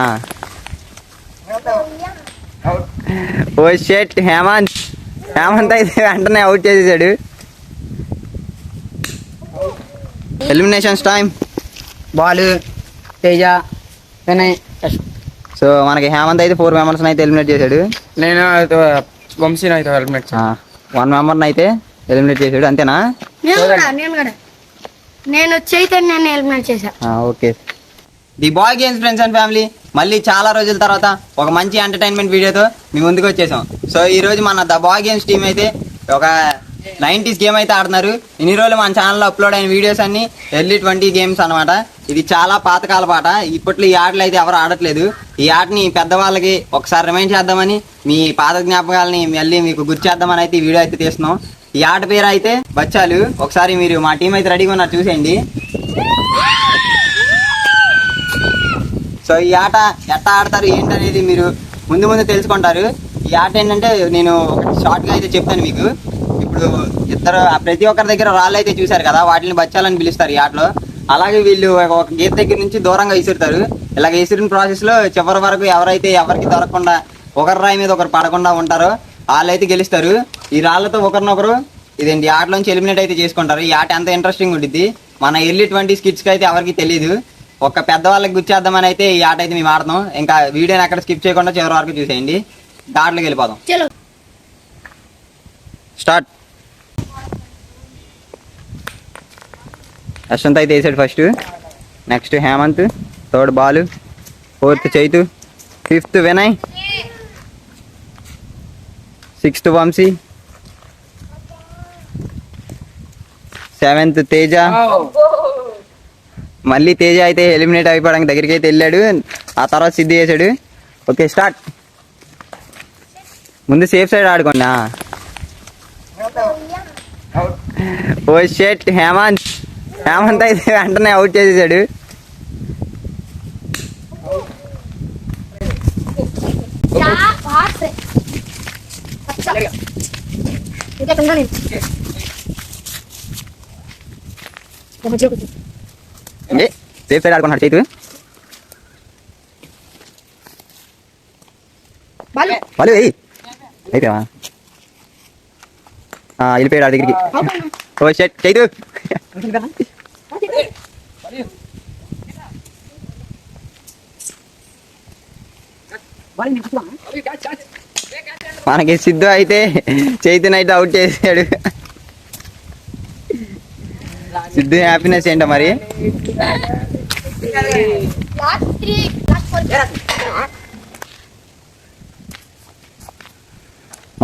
ఆడుకోండి. Oh shit Hemant అయితే వెంటనే అవుట్ చేసేసాడు. Eliminations time. Balu, Teja, Vinay. So మనకి హేమంత్ అయితే 4 మెంబర్స్ అయితే ఎలిమినేట్ చేశాడు. నేను వంశీని అయితే ఎలిమినేట్ చేశాను. 1 మెంబర్ని అయితే ఎలిమినేట్ చేశాడు. అంతేనా? నేను చైతన్యాన్ని ఎలిమినేట్ చేశా. Okay. The bye games friends and family మళ్ళీ చాలా రోజుల తర్వాత ఒక మంచి ఎంటర్టైన్మెంట్ వీడియోతో మీ ముందుకు వచ్చేసాం. సో ఈ రోజు మన ద బాయ్ గేమ్స్ టీమ్ అయితే ఒక 90s గేమ్ అయితే ఆడుతున్నారు. ఇన్ని రోజులు మన ఛానల్లో అప్లోడ్ అయిన వీడియోస్ అన్ని ఎర్లీ 20 గేమ్స్ అనమాట. ఇది చాలా పాతకాల పాట. ఇప్పట్లో ఈ ఆటలు అయితే ఎవరు ఆడట్లేదు. ఈ ఆటని పెద్దవాళ్ళకి ఒకసారి రిమైండ్ చేద్దామని, మీ పాత జ్ఞాపకాలని మళ్ళీ మీకు గుర్తు చేద్దామని అయితే ఈ వీడియో అయితే తీస్తున్నాం. ఈ ఆట పేరు అయితే బచ్చాలు. ఒకసారి మీరు మా టీం అయితే రెడీగా ఉన్నారు, చూసేయండి. సో ఈ ఆట ఎట్లా ఆడతారు ఏంటనేది మీరు ముందు తెలుసుకుంటారు. ఈ ఆట ఏంటంటే నేను షార్ట్గా అయితే చెప్తాను మీకు. ఇప్పుడు ప్రతి ఒక్కరి దగ్గర రాళ్ళు అయితే చూశారు కదా, వాటిని బచ్చాలని పిలుస్తారు ఈ ఆటలో. అలాగే వీళ్ళు ఒక గీత దగ్గర నుంచి దూరంగా విసురుతారు. ఇలాగ విసిరిన ప్రాసెస్లో చివరి వరకు ఎవరికి దొరకకుండా ఒకరి రాయి మీద ఒకరు పడకుండా ఉంటారో వాళ్ళైతే గెలుస్తారు. ఈ రాళ్లతో ఒకరినొకరు ఇదేంటి ఆటలోంచి ఎలిమినేట్ అయితే చేసుకుంటారు. ఈ ఆట ఎంత ఇంట్రెస్టింగ్ ఉంటుంది. మన ఎర్లీ 20s కిడ్స్కి అయితే ఎవరికి తెలియదు. ఒక పెద్దవాళ్ళకి గుర్చేద్దామని అయితే ఈ ఆట అయితే మేము ఆడతాం. ఇంకా వీడియోని ఎక్కడ స్కిప్ చేయకుండా చివరి వరకు చూసేయండి. ఆటలోకి వెళ్ళిపోదాం. స్టార్ట్. యశ్వంత్ అయితే వేసాడు first, next Hemanth, 3rd Balu, 4th Chaitu, 5th Vinay, 6th Vamshi, 7th Teja. మళ్ళీ తేజ అయితే ఎలిమినేట్ అయిపోవడానికి దగ్గరికి అయితే వెళ్ళాడు. ఆ తర్వాత సిద్ధి చేశాడు. Okay start. ముందు సేఫ్ సైడ్ ఆడుకోండి. ఓ షెట్ హేమంత్ అయితే వెంటనే అవుట్ చేసేసాడు. సేఫ్ సైడ్ ఆడుకున్నాడు చైతు. బాలు వెయ్యి అయిపోయావా? వెళ్ళిపోయాడు ఆ దగ్గరికి. ఓ షెట్ చైతు. మనకి సిద్ధు అయితే చైతన్ అయితే అవుట్ చేసాడు. సిద్ధు హ్యాపీనెస్ ఏంటో మరి.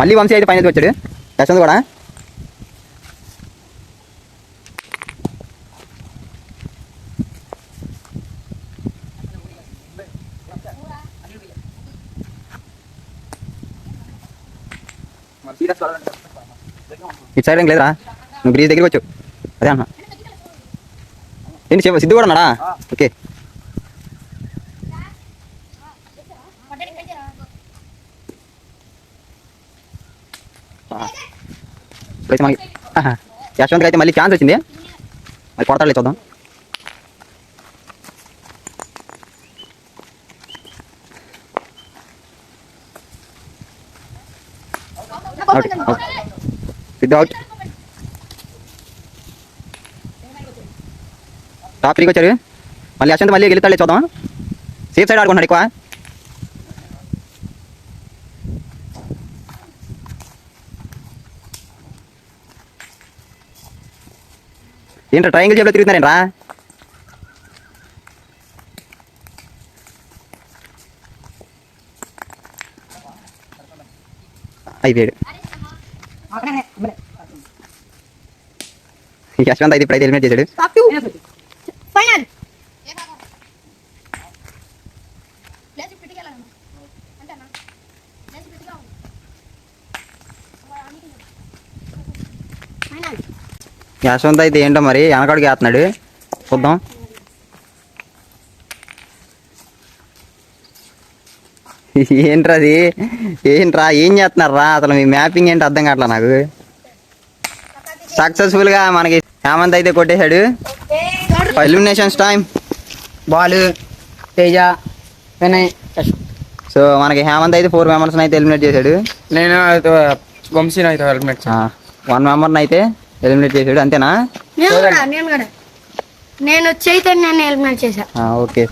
మళ్ళీ వంశీ అయితే పైన వచ్చాడు. యశ్వంత్ కూడా. ఇటు సైడ్ ఏం లేదురా, నువ్వు గ్రీజ్ దగ్గరికి వచ్చు. అదే అన్న ఏంటి సిద్ధు కూడా ఉన్నాడా? ఓకే. ఇప్పుడైతే మనకి యశ్వంత్కి అయితే మళ్ళీ ఛాన్స్ వచ్చింది. మరి కొడతాడు చూద్దాం. సిద్ధు అవుట్. టాప్ 3కి వచ్చారు. మళ్ళీ యశ్వంత్ మళ్ళీ గెలుతాడే చూద్దాం. సేఫ్ సైడ్ ఆడుకుంటున్నాడు ఎక్కువ. ఏంట్రా ట్రయాంగిల్ షేప్లో తిరుగుతున్నారేంట్రా? అయిపోయాడు యశ్వంత్ అయితే ఇప్పుడైతే ఎలిమినేట్ చేశాడు. యశ్వంత్ అయితే ఏంటో మరి వెనకాడికి వేస్తున్నాడు, చూద్దాం. ఏంట్రా ఏం చేస్తున్నారా అసలు? మీ మ్యాపింగ్ ఏంటి అర్థం కావట్లా నాకు. సక్సెస్ఫుల్ గా మనకి హేమంత్ అయితే కొట్టేశాడు. Eliminations time. Balu, Teja, Vinay so మనకి హేమంత్ అయితే 4 మెంబర్స్ అయితే ఎలిమినేట్ చేశాడు. నేను వంశీని అయితే హెల్మెట్ 1 మెంబర్ని అయితే ఎలిమినేట్ చేశాడు. అంతేనా? నేను చైతన్యాన్ని ఎలిమినేట్ చేశా. ఓకే.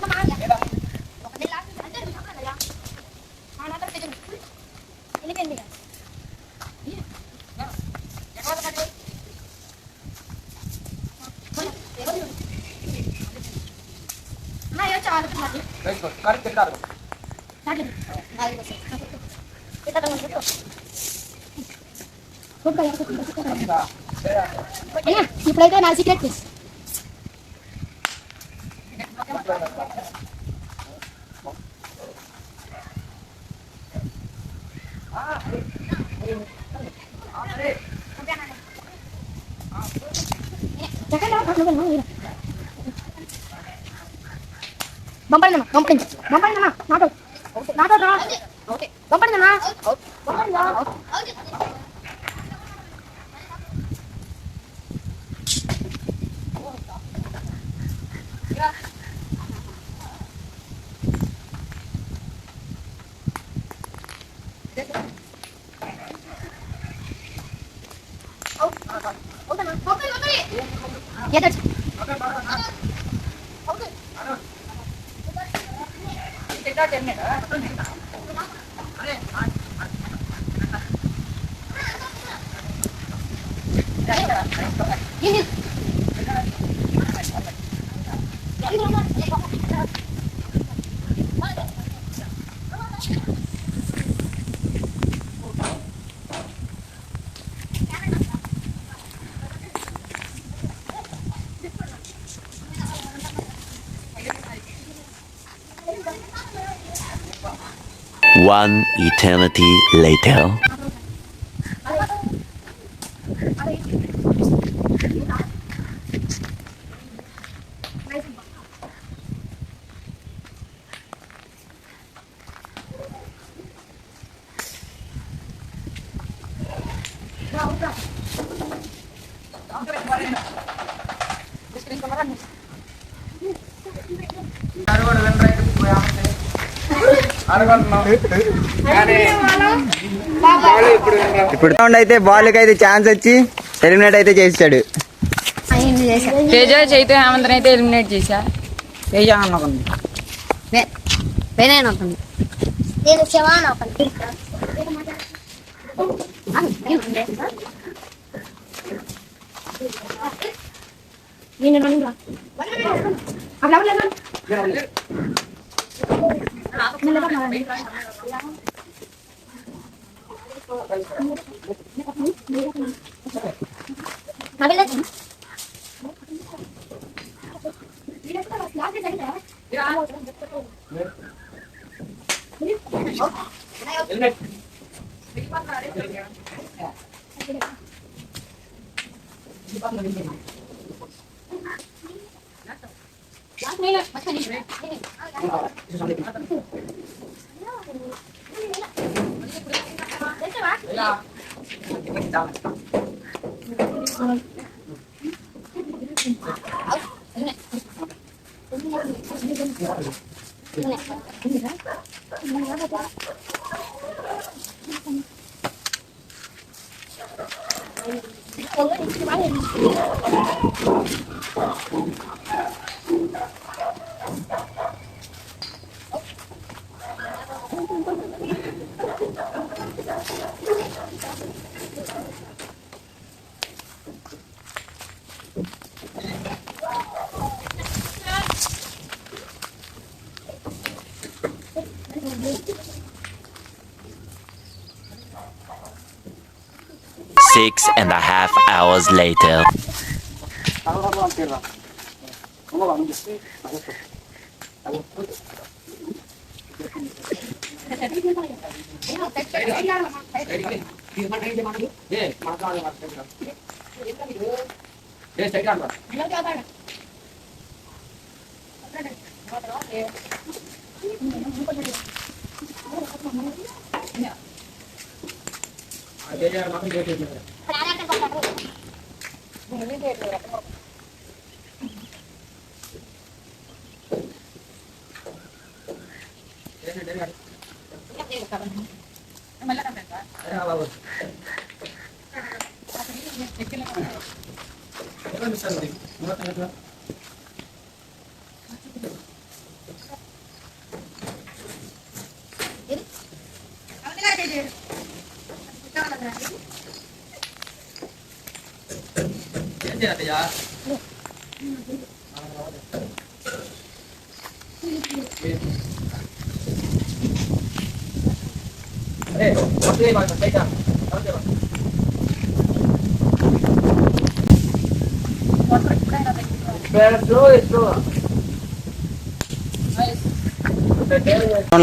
ఇప్పుడైతే నా సీక్రెట్ ప్లీజ్. పంపండి పంపండి పంపండి నాతో నాతో రా పంపండి నా One eternity later. ఇప్పుడు రౌండ్ అయితే బాల్కి అయితే ఛాన్స్ వచ్చి ఎలిమినేట్ అయితే చేసాడు. తేజ చైతు హేమంత్ అయితే ఎలిమినేట్ చేశా. తేజ అన్నకండి నేను Shivan Six and a half hours later.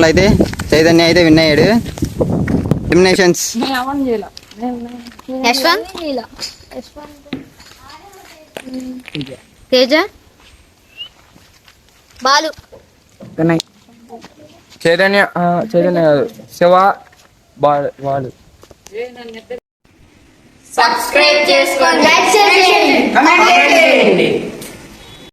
అయితే చైతన్య అయితే విన్ అయ్యాడు. ఎలిమినేషన్స్ నేను ఎవరిని చేయాల యశ్వంత్ తేజ బాలు చైతన్య కాదు శివ వాళ్ళు సబ్స్క్రైబ్ చేసుకోండి.